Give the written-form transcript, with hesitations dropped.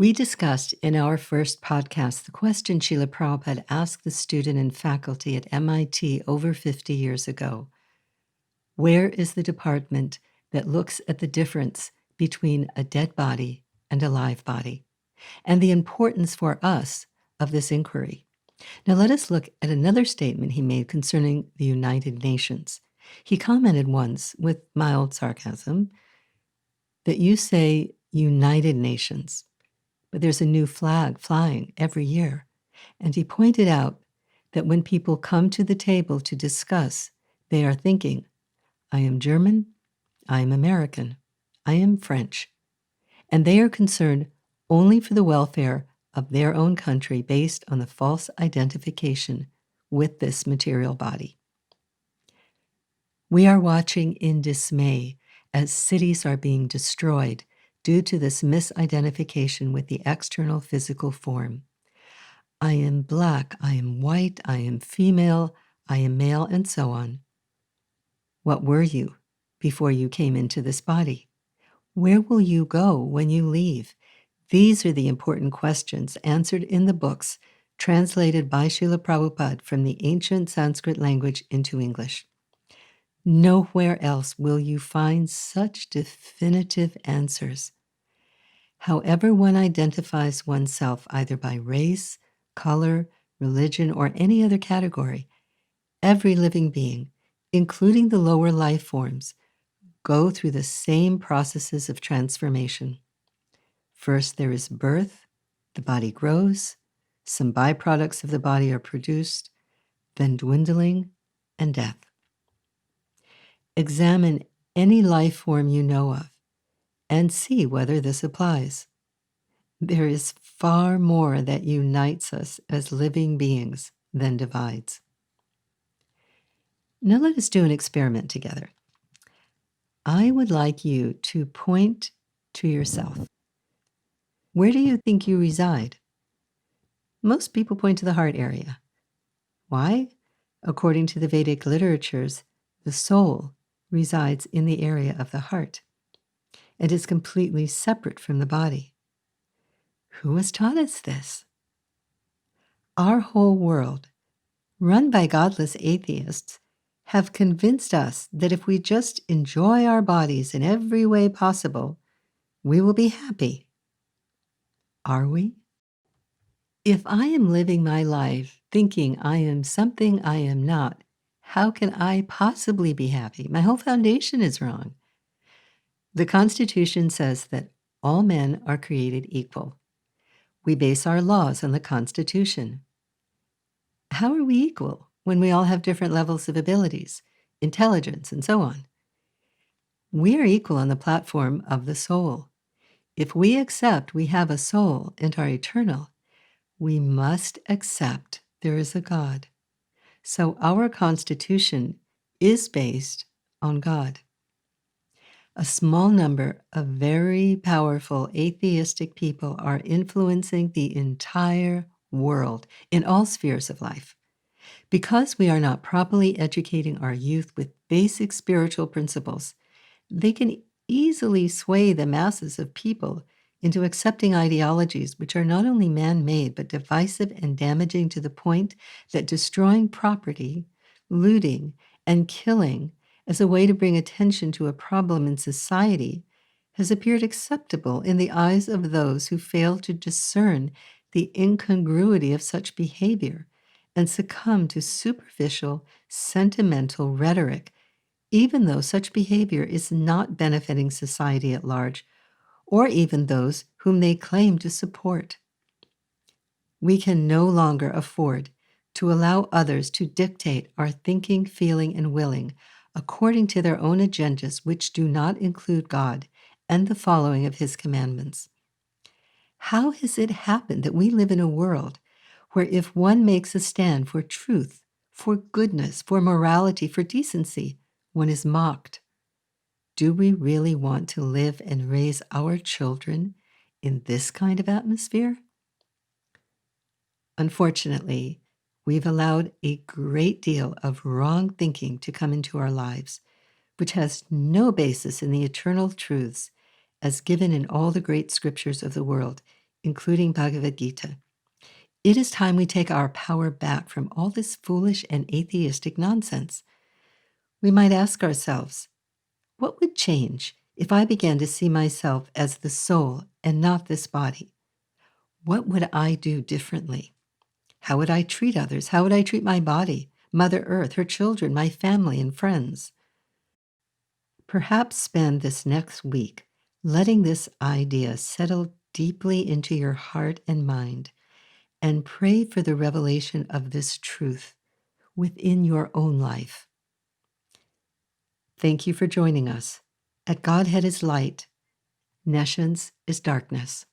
We discussed in our first podcast the question Srila Prabhupada asked the student and faculty at MIT over 50 years ago. Where is the department that looks at the difference between a dead body and a live body, and the importance for us of this inquiry? Now let us look at another statement he made concerning the United Nations. He commented once, with mild sarcasm, that you say United Nations, but there's a new flag flying every year. And he pointed out that when people come to the table to discuss, they are thinking, I am German, I am American, I am French. And they are concerned only for the welfare of their own country based on the false identification with this material body. We are watching in dismay as cities are being destroyed due to this misidentification with the external physical form. I am black, I am white, I am female, I am male, and so on. What were you before you came into this body? Where will you go when you leave? These are the important questions answered in the books translated by Srila Prabhupada from the ancient Sanskrit language into English. Nowhere else will you find such definitive answers. However one identifies oneself, either by race, color, religion, or any other category, every living being, including the lower life forms, go through the same processes of transformation. First, there is birth, the body grows, some byproducts of the body are produced, then dwindling and death. Examine any life form you know of and see whether this applies. There is far more that unites us as living beings than divides. Now let us do an experiment together. I would like you to point to yourself. Where do you think you reside? Most people point to the heart area. Why? According to the Vedic literatures, the soul resides in the area of the heart. It is completely separate from the body. Who has taught us this? Our whole world, run by godless atheists, have convinced us that if we just enjoy our bodies in every way possible, we will be happy. Are we? If I am living my life thinking I am something I am not, how can I possibly be happy? My whole foundation is wrong. The Constitution says that all men are created equal. We base our laws on the Constitution. How are we equal when we all have different levels of abilities, intelligence, and so on? We are equal on the platform of the soul. If we accept we have a soul and are eternal, we must accept there is a God. So our Constitution is based on God. A small number of very powerful atheistic people are influencing the entire world in all spheres of life. Because we are not properly educating our youth with basic spiritual principles, they can easily sway the masses of people into accepting ideologies which are not only man-made but divisive and damaging to the point that destroying property, looting, and killing as a way to bring attention to a problem in society has appeared acceptable in the eyes of those who fail to discern the incongruity of such behavior and succumb to superficial, sentimental rhetoric, even though such behavior is not benefiting society at large, or even those whom they claim to support. We can no longer afford to allow others to dictate our thinking, feeling, and willing according to their own agendas which do not include God and the following of His commandments. How has it happened that we live in a world where if one makes a stand for truth, for goodness, for morality, for decency, one is mocked? Do we really want to live and raise our children in this kind of atmosphere? Unfortunately, we've allowed a great deal of wrong thinking to come into our lives, which has no basis in the eternal truths as given in all the great scriptures of the world, including Bhagavad Gita. It is time we take our power back from all this foolish and atheistic nonsense. We might ask ourselves, what would change if I began to see myself as the soul and not this body? What would I do differently? How would I treat others? How would I treat my body, Mother Earth, her children, my family, and friends? Perhaps spend this next week letting this idea settle deeply into your heart and mind, and pray for the revelation of this truth within your own life. Thank you for joining us. At Godhead is light, nescience is darkness.